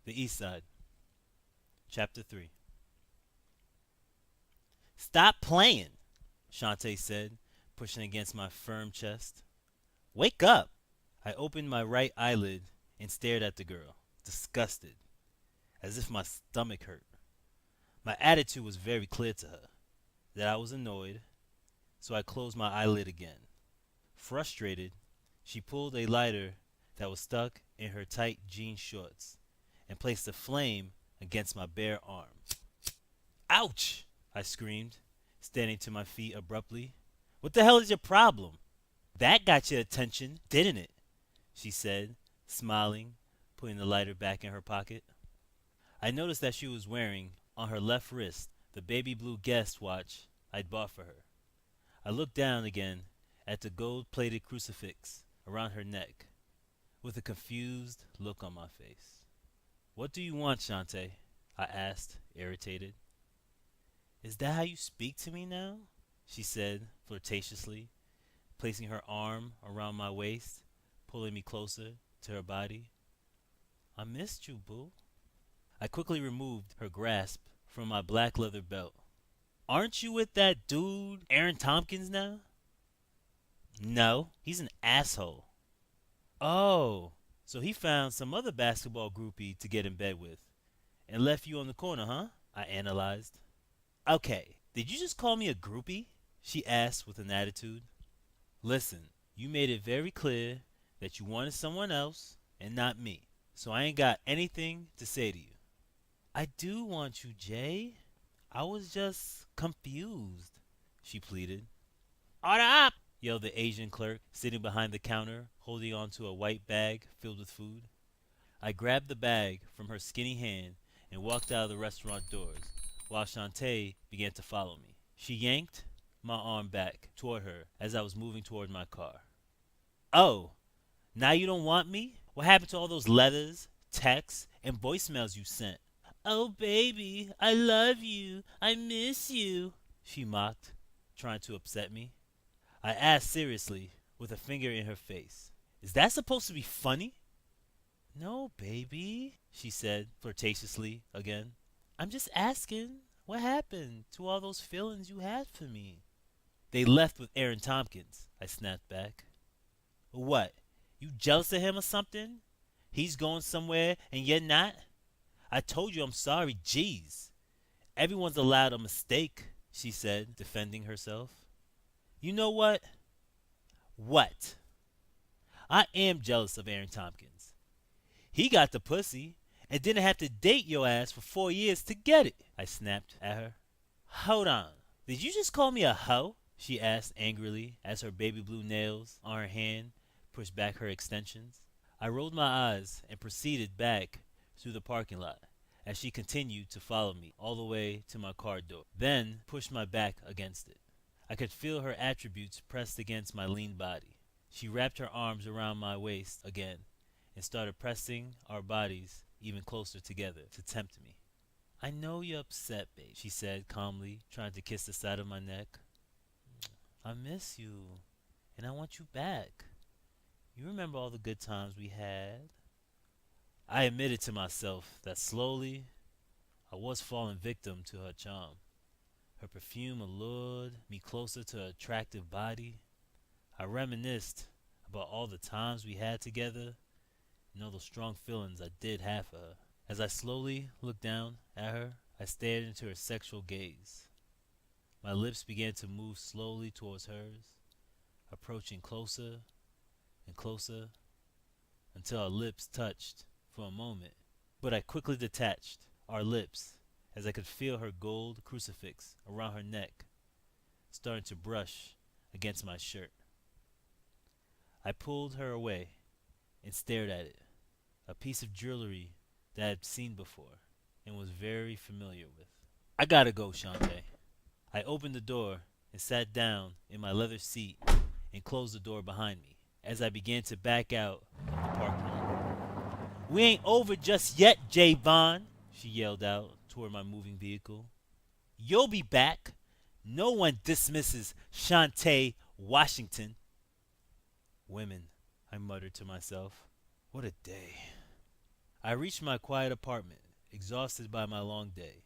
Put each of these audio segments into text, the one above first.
The East Side, Chapter 3. Stop playing, Shantae said, pushing against my firm chest. Wake up! I opened my right eyelid and stared at the girl, disgusted, as if my stomach hurt. My attitude was very clear to her that I was annoyed, so I closed my eyelid again. Frustrated, she pulled a lighter that was stuck in her tight jean shorts and placed a flame against my bare arm. Ouch! I screamed, standing to my feet abruptly. What the hell is your problem? That got your attention, didn't it? She said, smiling, putting the lighter back in her pocket. I noticed that she was wearing, on her left wrist, the baby blue Guess watch I'd bought for her. I looked down again at the gold-plated crucifix around her neck, with a confused look on my face. What do you want, Shantae? I asked, irritated. Is that how you speak to me now? She said, flirtatiously, placing her arm around my waist, pulling me closer to her body. I missed you, boo. I quickly removed her grasp from my black leather belt. Aren't you with that dude, Aaron Tompkins, now? No, he's an asshole. Oh, so he found some other basketball groupie to get in bed with and left you on the corner, huh? I analyzed. Okay, did you just call me a groupie? She asked with an attitude. Listen, you made it very clear that you wanted someone else and not me, so I ain't got anything to say to you. I do want you, Jay. I was just confused, she pleaded. Order up! Yelled the Asian clerk sitting behind the counter, holding onto a white bag filled with food. I grabbed the bag from her skinny hand and walked out of the restaurant doors, while Shantae began to follow me. She yanked my arm back toward her as I was moving toward my car. Oh, now you don't want me? What happened to all those letters, texts, and voicemails you sent? Oh, baby, I love you. I miss you, she mocked, trying to upset me. I asked seriously, with a finger in her face. Is that supposed to be funny? No, baby, she said flirtatiously again. I'm just asking, what happened to all those feelings you had for me? They left with Aaron Tompkins, I snapped back. What, you jealous of him or something? He's going somewhere and you're not? I told you I'm sorry, jeez. Everyone's allowed a mistake, she said, defending herself. You know what? What? I am jealous of Aaron Tompkins. He got the pussy and didn't have to date your ass for 4 years to get it, I snapped at her. Hold on. Did you just call me a hoe? She asked angrily as her baby blue nails on her hand pushed back her extensions. I rolled my eyes and proceeded back through the parking lot as she continued to follow me all the way to my car door, then pushed my back against it. I could feel her attributes pressed against my lean body. She wrapped her arms around my waist again and started pressing our bodies even closer together to tempt me. I know you're upset, babe, she said calmly, trying to kiss the side of my neck. I miss you, and I want you back. You remember all the good times we had? I admitted to myself that slowly I was falling victim to her charm. Her perfume allured me closer to her attractive body. I reminisced about all the times we had together and all the strong feelings I did have for her. As I slowly looked down at her, I stared into her sexual gaze. My lips began to move slowly towards hers, approaching closer and closer until our lips touched for a moment. But I quickly detached our lips as I could feel her gold crucifix around her neck starting to brush against my shirt. I pulled her away and stared at it, a piece of jewelry that I had seen before and was very familiar with. I gotta go, Shantae. I opened the door and sat down in my leather seat and closed the door behind me as I began to back out of the parking lot. We ain't over just yet, Jahvon, she yelled out toward my moving vehicle. You'll be back. No one dismisses Shantae Washington. Women, I muttered to myself. What a day. I reached my quiet apartment, exhausted by my long day.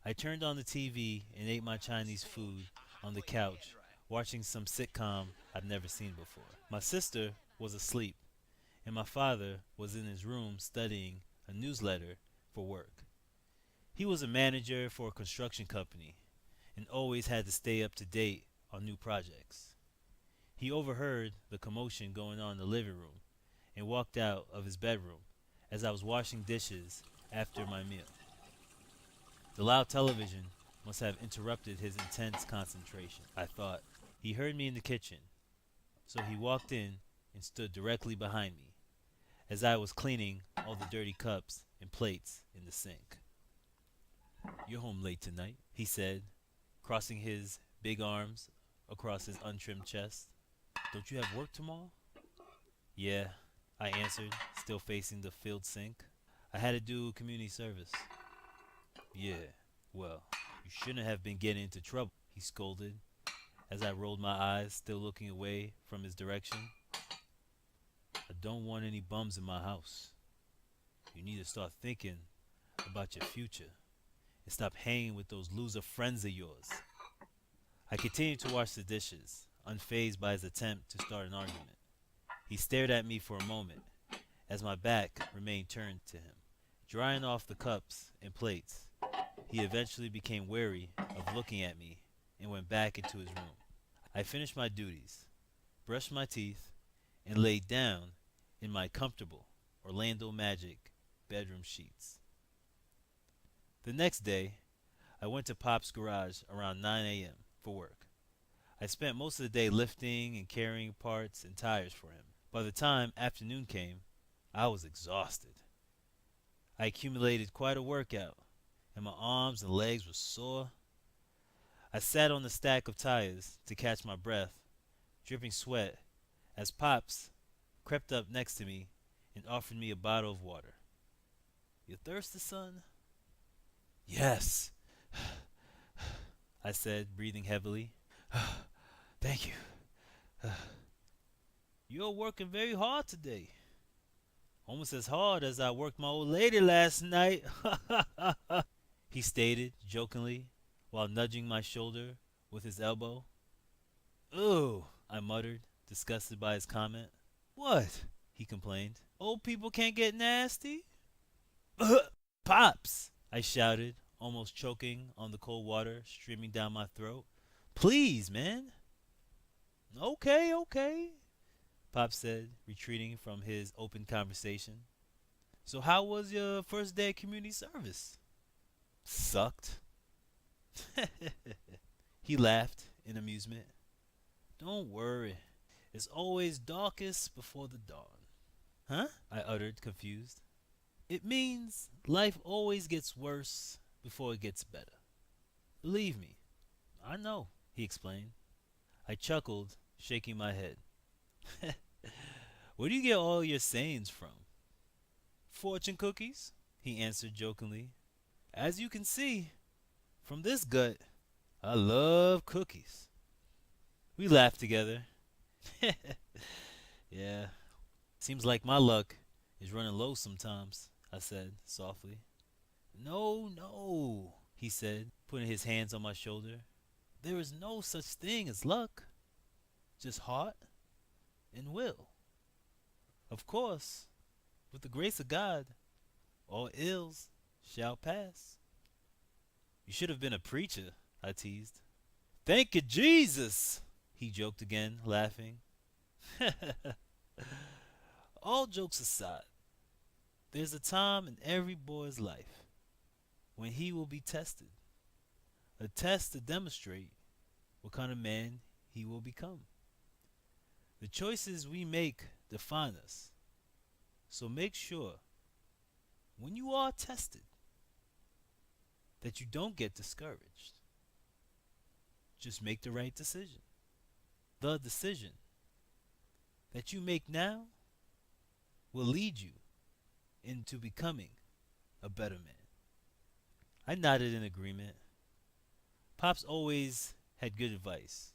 I turned on the TV and ate my Chinese food on the couch, watching some sitcom I'd never seen before. My sister was asleep, and my father was in his room studying a newsletter for work. He was a manager for a construction company and always had to stay up to date on new projects. He overheard the commotion going on in the living room and walked out of his bedroom as I was washing dishes after my meal. The loud television must have interrupted his intense concentration, I thought. He heard me in the kitchen, so he walked in and stood directly behind me as I was cleaning all the dirty cups and plates in the sink. "You're home late tonight," he said, crossing his big arms across his untrimmed chest. "Don't you have work tomorrow?" "Yeah," I answered, still facing the filled sink. "I had to do community service." "Yeah, well, you shouldn't have been getting into trouble," he scolded as I rolled my eyes, still looking away from his direction. "I don't want any bums in my house. You need to start thinking about your future and stop hanging with those loser friends of yours." I continued to wash the dishes, unfazed by his attempt to start an argument. He stared at me for a moment as my back remained turned to him. Drying off the cups and plates, he eventually became wary of looking at me and went back into his room. I finished my duties, brushed my teeth, and laid down in my comfortable Orlando Magic bedroom sheets. The next day, I went to Pop's garage around 9 a.m. for work. I spent most of the day lifting and carrying parts and tires for him. By the time afternoon came, I was exhausted. I accumulated quite a workout, and my arms and legs were sore. I sat on the stack of tires to catch my breath, dripping sweat, as Pops crept up next to me and offered me a bottle of water. "You thirsty, son?" "Yes," I said, breathing heavily. "Thank you." "You're working very hard today. Almost as hard as I worked my old lady last night," he stated jokingly while nudging my shoulder with his elbow. "Ugh," I muttered, disgusted by his comment. "What?" he complained. "Old people can't get nasty?" "Pops!" I shouted, almost choking on the cold water streaming down my throat. "Please, man." "Okay, okay," Pop said, retreating from his open conversation. "So how was your first day of community service?" "Sucked." He laughed in amusement. "Don't worry. It's always darkest before the dawn." "Huh?" I uttered, confused. "It means life always gets worse before it gets better. Believe me, I know," he explained. I chuckled, shaking my head. "Where do you get all your sayings from?" "Fortune cookies," he answered jokingly. "As you can see, from this gut, I love cookies." We laughed together. "Yeah, seems like my luck is running low sometimes," I said softly. "No, no," he said, putting his hands on my shoulder. "There is no such thing as luck, just heart and will. Of course, with the grace of God, all ills shall pass." "You should have been a preacher," I teased. "Thank you, Jesus!" he joked again, laughing. All jokes aside, there's a time in every boy's life when he will be tested. A test to demonstrate what kind of man he will become. The choices we make define us. So make sure, when you are tested, that you don't get discouraged. Just make the right decision. The decision that you make now will lead you into becoming a better man. I nodded in agreement. Pops always had good advice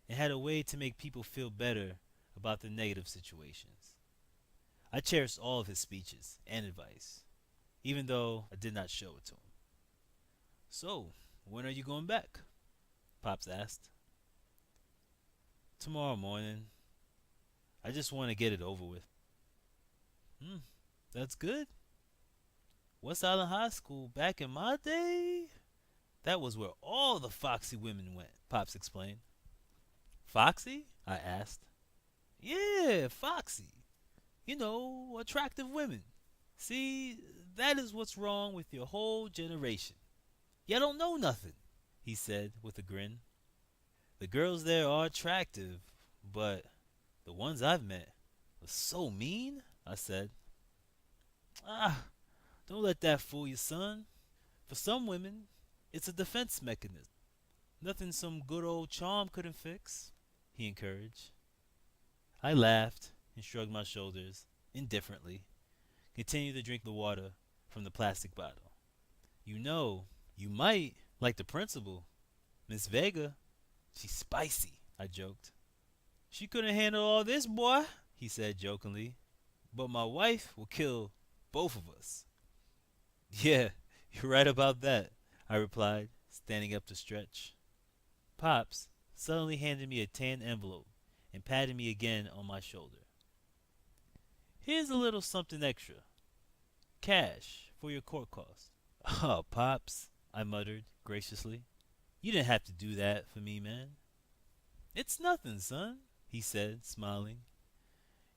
and had a way to make people feel better about the negative situations. I cherished all of his speeches and advice, even though I did not show it to him. So, when are you going back? Pops asked. Tomorrow morning. I just want to get it over with. Hmm, that's good. West Island High School back in my day? That was where all the foxy women went, Pops explained. Foxy? I asked. Yeah, foxy. You know, attractive women. See, that is what's wrong with your whole generation. You don't know nothing, he said with a grin. The girls there are attractive, but the ones I've met were so mean, I said. Ah, don't let that fool you, son. For some women, it's a defense mechanism. Nothing some good old charm couldn't fix, he encouraged. I laughed and shrugged my shoulders indifferently, continued to drink the water from the plastic bottle. You know, you might like the principal, Miss Vega. She's spicy, I joked. She couldn't handle all this, boy, he said jokingly. But my wife will kill both of us. Yeah, you're right about that, I replied, standing up to stretch. Pops suddenly handed me a tan envelope and patted me again on my shoulder. Here's a little something extra. Cash for your court costs. Oh, Pops, I muttered graciously. You didn't have to do that for me, man. It's nothing, son, he said, smiling.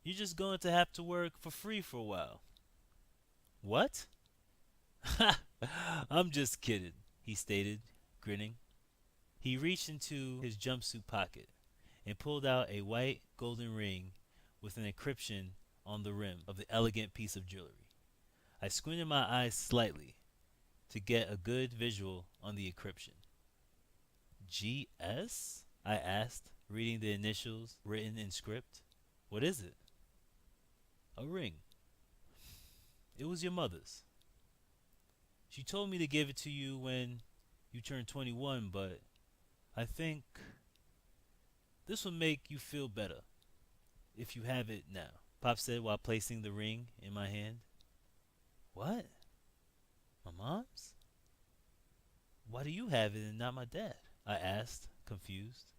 You're just going to have to work for free for a while. What? Ha! I'm just kidding, he stated, grinning. He reached into his jumpsuit pocket and pulled out a white golden ring with an inscription on the rim of the elegant piece of jewelry. I squinted my eyes slightly to get a good visual on the inscription. GS? I asked, reading the initials written in script. What is it? A ring. It was your mother's. She told me to give it to you when you turned 21, but I think this will make you feel better if you have it now, Pop said while placing the ring in my hand. What? My mom's? Why do you have it and not my dad? I asked, confused.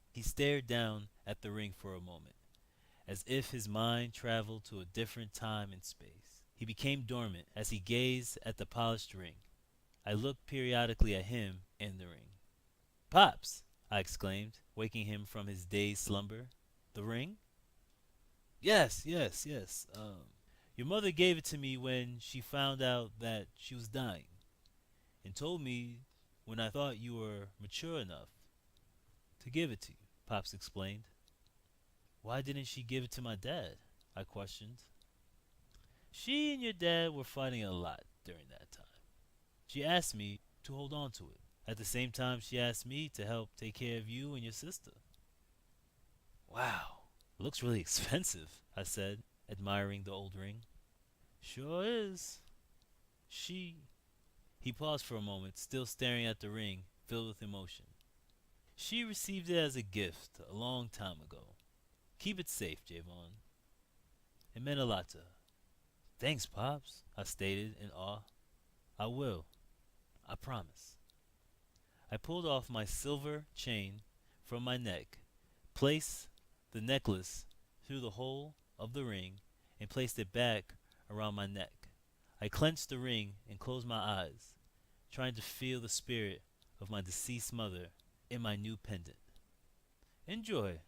He stared down at the ring for a moment, as if his mind traveled to a different time and space. He became dormant as he gazed at the polished ring. I looked periodically at him and the ring. Pops! I exclaimed, waking him from his dazed slumber. The ring? Yes. Your mother gave it to me when she found out that she was dying, and told me when I thought you were mature enough to give it to you, Pops explained. Why didn't she give it to my dad? I questioned. She and your dad were fighting a lot during that time. She asked me to hold on to it. At the same time, she asked me to help take care of you and your sister. Wow, it looks really expensive, I said, admiring the old ring. Sure is. She. He paused for a moment, still staring at the ring, filled with emotion. She received it as a gift a long time ago. Keep it safe, Jahvon. It meant a lot to her. Thanks, Pops, I stated in awe. I will. I promise. I pulled off my silver chain from my neck, placed the necklace through the hole of the ring, and placed it back around my neck. I clenched the ring and closed my eyes, trying to feel the spirit of my deceased mother in my new pendant. Enjoy.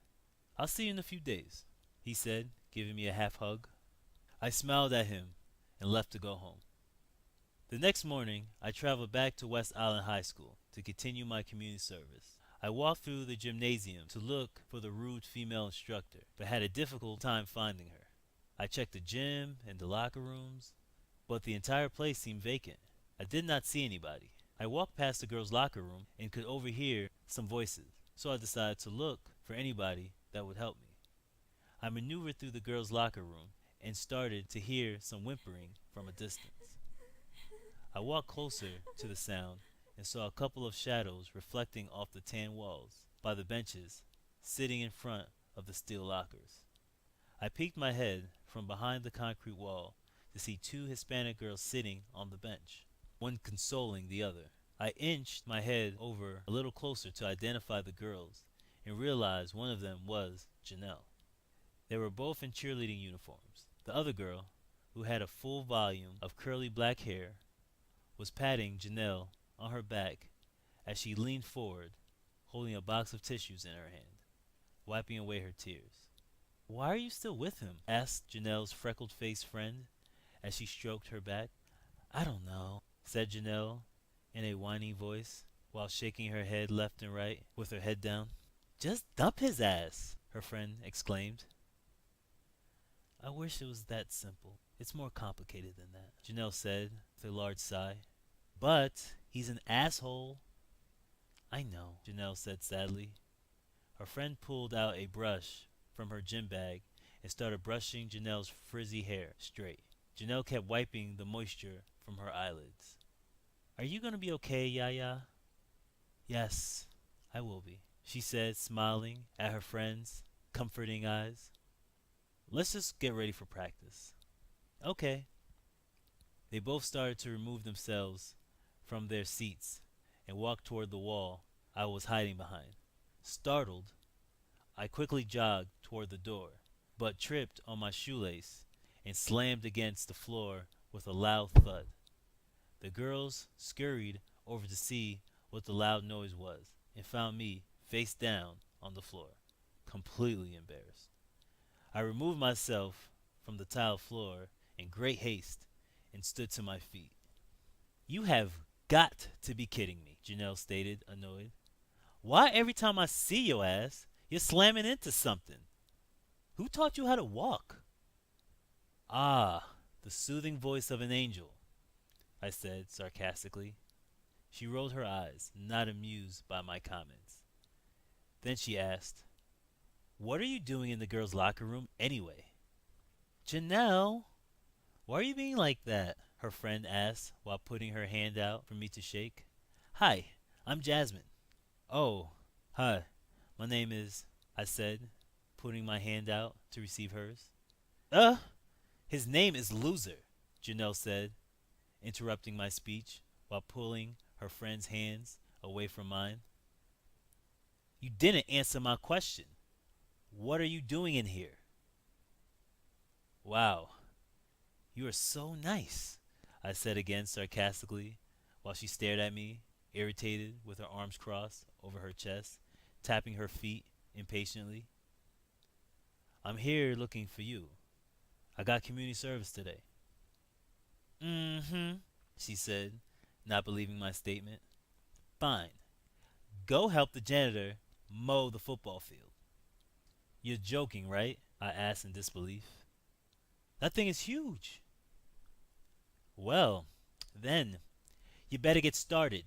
I'll see you in a few days, he said, giving me a half hug. I smiled at him and left to go home. The next morning, I traveled back to West Island High School to continue my community service. I walked through the gymnasium to look for the rude female instructor, but had a difficult time finding her. I checked the gym and the locker rooms, but the entire place seemed vacant. I did not see anybody. I walked past the girls' locker room and could overhear some voices, so I decided to look for anybody that would help me. I maneuvered through the girls' locker room and started to hear some whimpering from a distance. I walked closer to the sound and saw a couple of shadows reflecting off the tan walls by the benches sitting in front of the steel lockers. I peeked my head from behind the concrete wall to see two Hispanic girls sitting on the bench, one consoling the other. I inched my head over a little closer to identify the girls and realized one of them was Janelle. They were both in cheerleading uniforms. The other girl, who had a full volume of curly black hair, was patting Janelle on her back as she leaned forward, holding a box of tissues in her hand, wiping away her tears. "Why are you still with him?" asked Janelle's freckled faced friend as she stroked her back. "I don't know," said Janelle in a whining voice while shaking her head left and right with her head down. "Just dump his ass," her friend exclaimed. "I wish it was that simple. It's more complicated than that," Janelle said with a large sigh. "But he's an asshole." "I know," Janelle said sadly. Her friend pulled out a brush from her gym bag and started brushing Janelle's frizzy hair straight. Janelle kept wiping the moisture from her eyelids. "Are you going to be okay, Yaya?" "Yes, I will be," she said, smiling at her friend's comforting eyes. "Let's just get ready for practice." "Okay." They both started to remove themselves from their seats and walk toward the wall I was hiding behind. Startled, I quickly jogged toward the door, but tripped on my shoelace and slammed against the floor with a loud thud. The girls scurried over to see what the loud noise was and found me face down on the floor, completely embarrassed. I removed myself from the tile floor in great haste and stood to my feet. "You have got to be kidding me," Janelle stated, annoyed. "Why every time I see your ass, you're slamming into something? Who taught you how to walk?" "Ah, the soothing voice of an angel," I said sarcastically. She rolled her eyes, not amused by my comments. Then she asked, "What are you doing in the girls' locker room anyway?" "Janelle, why are you being like that?" her friend asked while putting her hand out for me to shake. "Hi, I'm Jasmine." "Oh, hi, my name is," I said, putting my hand out to receive hers. "Uh, his name is Loser," Janelle said, interrupting my speech while pulling her friend's hands away from mine. "You didn't answer my question. What are you doing in here?" "Wow, you are so nice," I said again sarcastically while she stared at me, irritated, with her arms crossed over her chest, tapping her feet impatiently. "I'm here looking for you. I got community service today." "Mm-hmm," she said, not believing my statement. "Fine. Go help the janitor mow the football field." "You're joking, right?" I asked in disbelief. "That thing is huge." "Well, then, you better get started.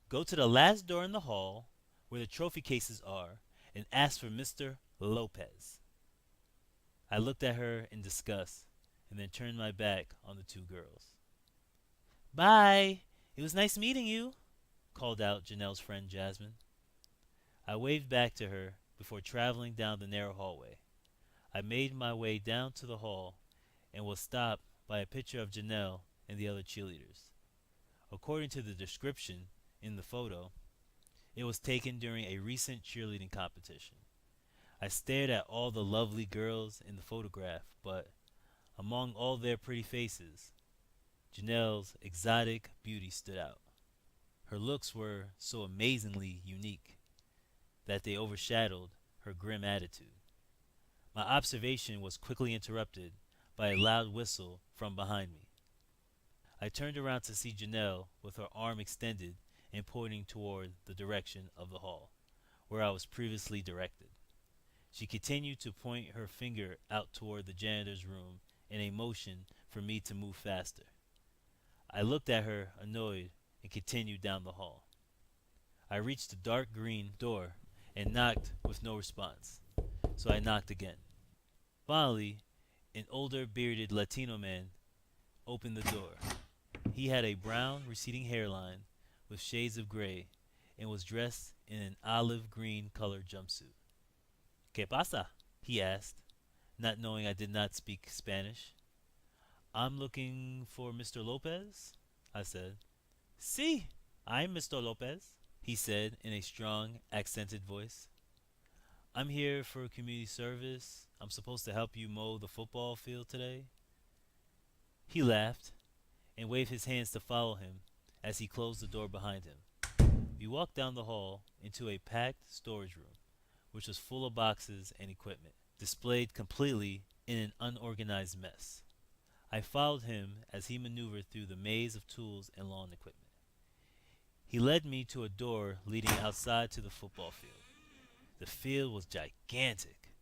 Go to the last door in the hall where the trophy cases are and ask for Mr. Lopez." I looked at her in disgust and then turned my back on the two girls. "Bye. It was nice meeting you," called out Janelle's friend Jasmine. I waved back to her before traveling down the narrow hallway. I made my way down to the hall and was stopped by a picture of Janelle and the other cheerleaders. According to the description in the photo, it was taken during a recent cheerleading competition. I stared at all the lovely girls in the photograph, but among all their pretty faces, Janelle's exotic beauty stood out. Her looks were so amazingly unique that they overshadowed her grim attitude. My observation was quickly interrupted by a loud whistle from behind me. I turned around to see Janelle with her arm extended and pointing toward the direction of the hall, where I was previously directed. She continued to point her finger out toward the janitor's room in a motion for me to move faster. I looked at her, annoyed, and continued down the hall. I reached the dark green door and knocked with no response, so I knocked again. Finally, an older bearded Latino man opened the door. He had a brown receding hairline with shades of gray and was dressed in an olive green colored jumpsuit. "¿Qué pasa?" he asked, not knowing I did not speak Spanish. I'm looking for Mr. Lopez, I said. Si, I'm Mr. Lopez, he said in a strong, accented voice. I'm here for community service. I'm supposed to help you mow the football field today. He laughed and waved his hands to follow him as he closed the door behind him. We walked down the hall into a packed storage room, which was full of boxes and equipment, displayed completely in an unorganized mess. I followed him as he maneuvered through the maze of tools and lawn equipment. He led me to a door leading outside to the football field. The field was gigantic.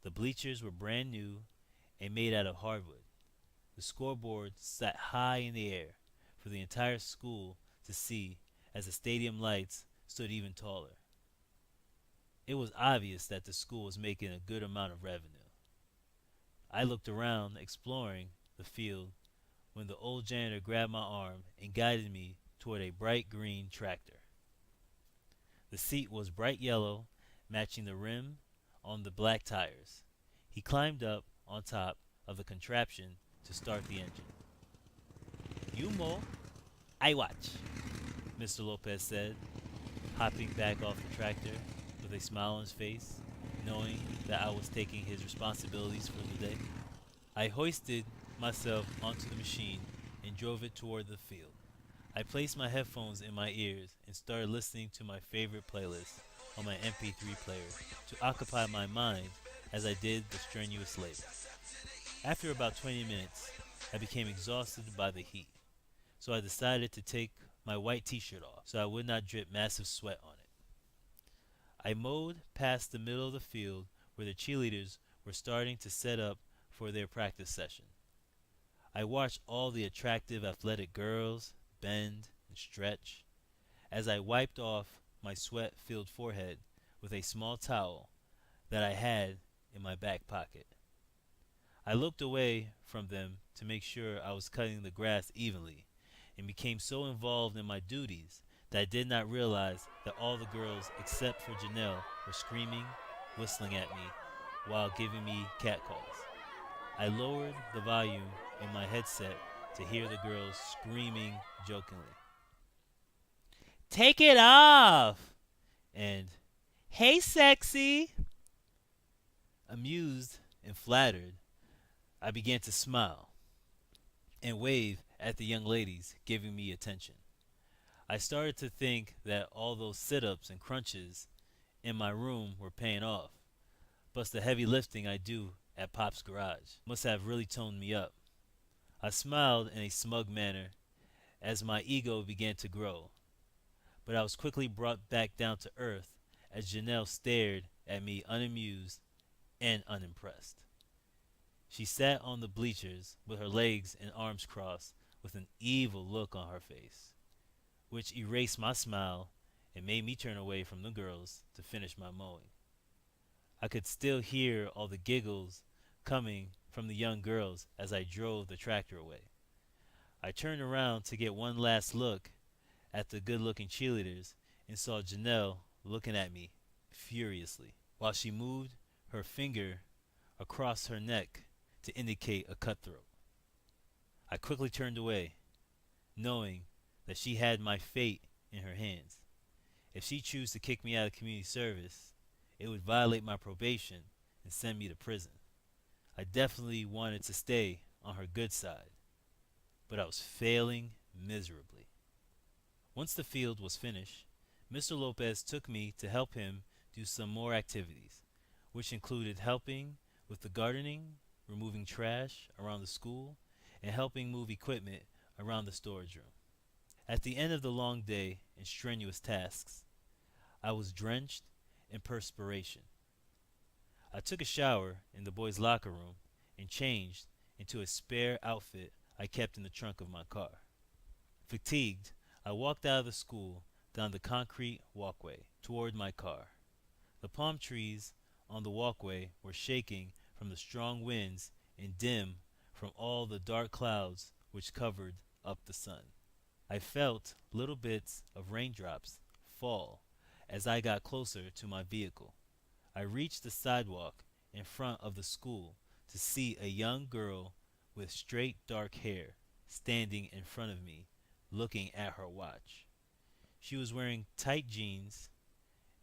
The bleachers were brand new and made out of hardwood. The scoreboard sat high in the air for the entire school to see as the stadium lights stood even taller. It was obvious that the school was making a good amount of revenue. I looked around, exploring the field, when the old janitor grabbed my arm and guided me toward a bright green tractor. The seat was bright yellow, matching the rim on the black tires. He climbed up on top of the contraption to start the engine. You mow, I watch, Mr. Lopez said, hopping back off the tractor with a smile on his face, knowing that I was taking his responsibilities for the day. I hoisted myself onto the machine and drove it toward the field. I placed my headphones in my ears and started listening to my favorite playlist on my MP3 player to occupy my mind as I did the strenuous labor. After about 20 minutes, I became exhausted by the heat, so I decided to take my white t-shirt off so I would not drip massive sweat on it. I mowed past the middle of the field where the cheerleaders were starting to set up for their practice session. I watched all the attractive athletic girls bend and stretch as I wiped off my sweat-filled forehead with a small towel that I had in my back pocket. I looked away from them to make sure I was cutting the grass evenly and became so involved in my duties that I did not realize that all the girls except for Janelle were screaming, whistling at me while giving me catcalls. I lowered the volume in my headset to hear the girls screaming jokingly. Take it off! And, hey sexy! Amused and flattered, I began to smile and wave at the young ladies giving me attention. I started to think that all those sit-ups and crunches in my room were paying off, plus the heavy lifting I do at Pop's garage must have really toned me up. I smiled in a smug manner as my ego began to grow, but I was quickly brought back down to earth as Janelle stared at me unamused and unimpressed. She sat on the bleachers with her legs and arms crossed with an evil look on her face, which erased my smile and made me turn away from the girls to finish my mowing. I could still hear all the giggles coming from the young girls as I drove the tractor away. I turned around to get one last look at the good-looking cheerleaders and saw Janelle looking at me furiously while she moved her finger across her neck to indicate a cutthroat. I quickly turned away, knowing that she had my fate in her hands. If she chose to kick me out of community service, it would violate my probation and send me to prison. I definitely wanted to stay on her good side, but I was failing miserably. Once the field was finished, Mr. Lopez took me to help him do some more activities, which included helping with the gardening, removing trash around the school, and helping move equipment around the storage room. At the end of the long day and strenuous tasks, I was drenched in perspiration. I took a shower in the boys' locker room and changed into a spare outfit I kept in the trunk of my car. Fatigued, I walked out of the school down the concrete walkway toward my car. The palm trees on the walkway were shaking from the strong winds and dim from all the dark clouds which covered up the sun. I felt little bits of raindrops fall as I got closer to my vehicle. I reached the sidewalk in front of the school to see a young girl with straight dark hair standing in front of me looking at her watch. She was wearing tight jeans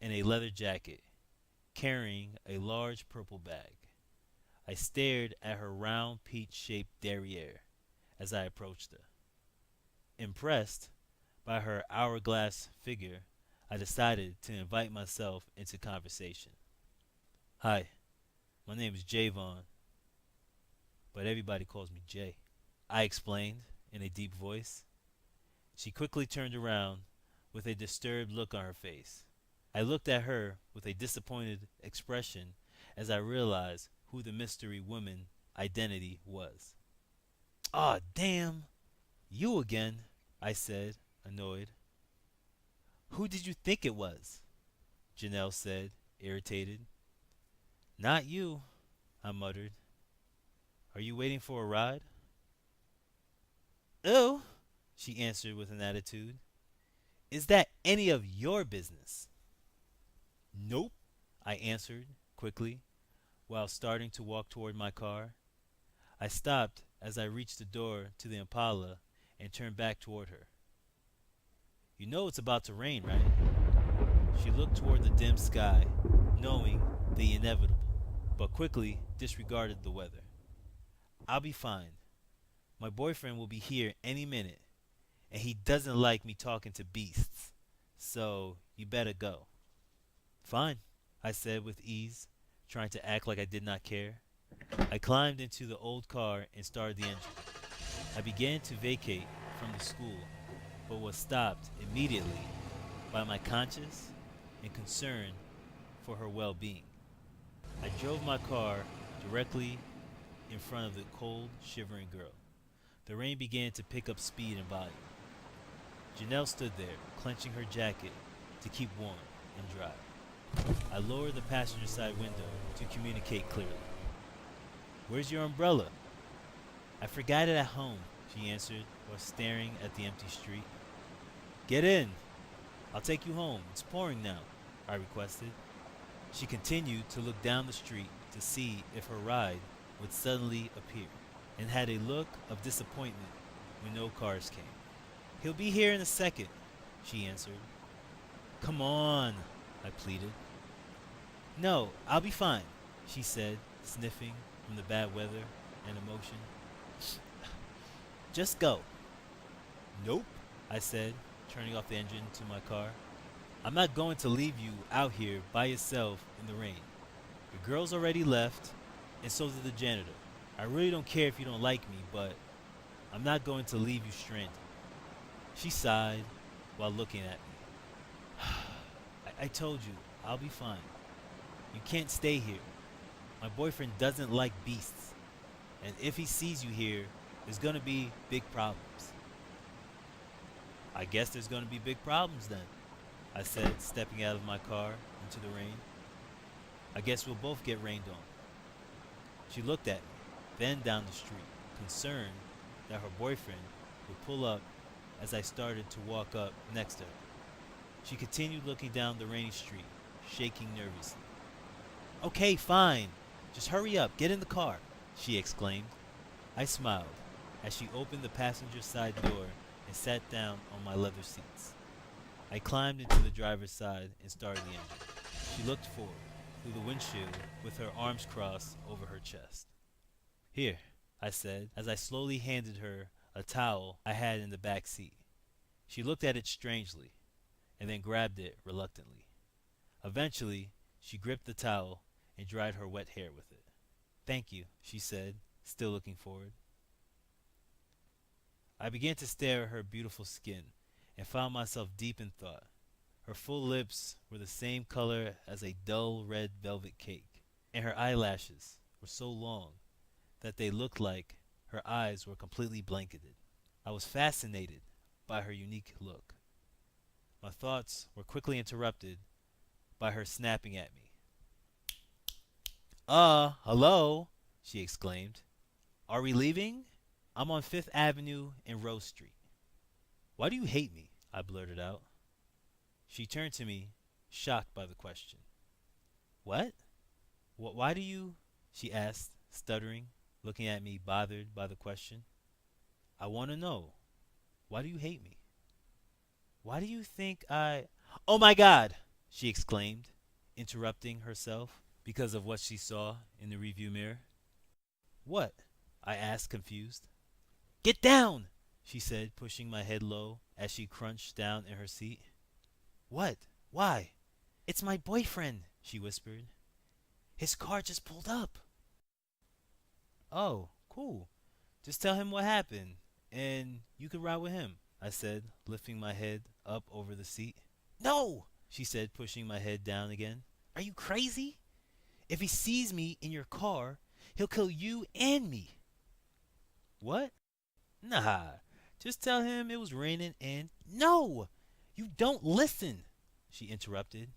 and a leather jacket, carrying a large purple bag. I stared at her round peach shaped derriere as I approached her. Impressed by her hourglass figure, I decided to invite myself into conversation. Hi, my name is Jahvon, but everybody calls me Jay. I explained in a deep voice. She quickly turned around with a disturbed look on her face. I looked at her with a disappointed expression as I realized who the mystery woman identity was. Aw, damn! You again, I said, annoyed. Who did you think it was? Janelle said, irritated. Not you, I muttered. Are you waiting for a ride? Oh, she answered with an attitude. Is that any of your business? Nope, I answered quickly while starting to walk toward my car. I stopped as I reached the door to the Impala and turned back toward her. You know it's about to rain, right? She looked toward the dim sky, knowing the inevitable, but quickly disregarded the weather. I'll be fine. My boyfriend will be here any minute, and he doesn't like me talking to beasts, so you better go. Fine, I said with ease, trying to act like I did not care. I climbed into the old car and started the engine. I began to vacate from the school, but was stopped immediately by my conscience and concern for her well-being. I drove my car directly in front of the cold, shivering girl. The rain began to pick up speed and volume. Janelle stood there, clenching her jacket to keep warm and dry. I lowered the passenger side window to communicate clearly. Where's your umbrella? I forgot it at home, she answered while staring at the empty street. Get in. I'll take you home. It's pouring now, I requested. She continued to look down the street to see if her ride would suddenly appear, and had a look of disappointment when no cars came. He'll be here in a second, she answered. Come on, I pleaded. No, I'll be fine, she said, sniffing from the bad weather and emotion. Just go. Nope, I said, turning off the engine to my car. I'm not going to leave you out here by yourself in the rain. The girl's already left, and so did the janitor. I really don't care if you don't like me, but I'm not going to leave you stranded. She sighed while looking at me. I told you, I'll be fine. You can't stay here. My boyfriend doesn't like beasts, and if he sees you here, there's gonna be big problems. I guess there's gonna be big problems then, I said, stepping out of my car into the rain. I guess we'll both get rained on. She looked at me, then down the street, concerned that her boyfriend would pull up as I started to walk up next to her. She continued looking down the rainy street, shaking nervously. Okay, fine. Just hurry up, get in the car, she exclaimed. I smiled as she opened the passenger side door and sat down on my leather seats. I climbed into the driver's side and started the engine. She looked forward through the windshield with her arms crossed over her chest. Here, I said as I slowly handed her a towel I had in the back seat. She looked at it strangely and then grabbed it reluctantly. Eventually, she gripped the towel and dried her wet hair with it. Thank you, she said, still looking forward. I began to stare at her beautiful skin and found myself deep in thought. Her full lips were the same color as a dull red velvet cake, and her eyelashes were so long that they looked like her eyes were completely blanketed. I was fascinated by her unique look. My thoughts were quickly interrupted by her snapping at me. Hello, she exclaimed. Are we leaving? I'm on Fifth Avenue and Rose Street. Why do you hate me? I blurted out. She turned to me, shocked by the question. What? Why do you? She asked stuttering, looking at me bothered by the question. I want to know, why do you hate me? Why do you think I. Oh my God! She exclaimed, interrupting herself because of what she saw in the review mirror. What? I asked, confused. Get down! She said, pushing my head low as she crunched down in her seat. What? Why? It's my boyfriend, she whispered. His car just pulled up. Oh, cool. Just tell him what happened, and you can ride with him, I said, lifting my head up over the seat. No, she said, pushing my head down again. Are you crazy? If he sees me in your car, he'll kill you and me. What? Nah, just tell him it was raining and. No! You don't listen, she interrupted.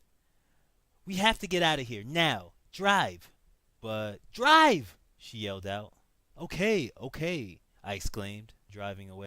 We have to get out of here now. Drive. But drive! She yelled out. Okay, okay, I exclaimed, driving away.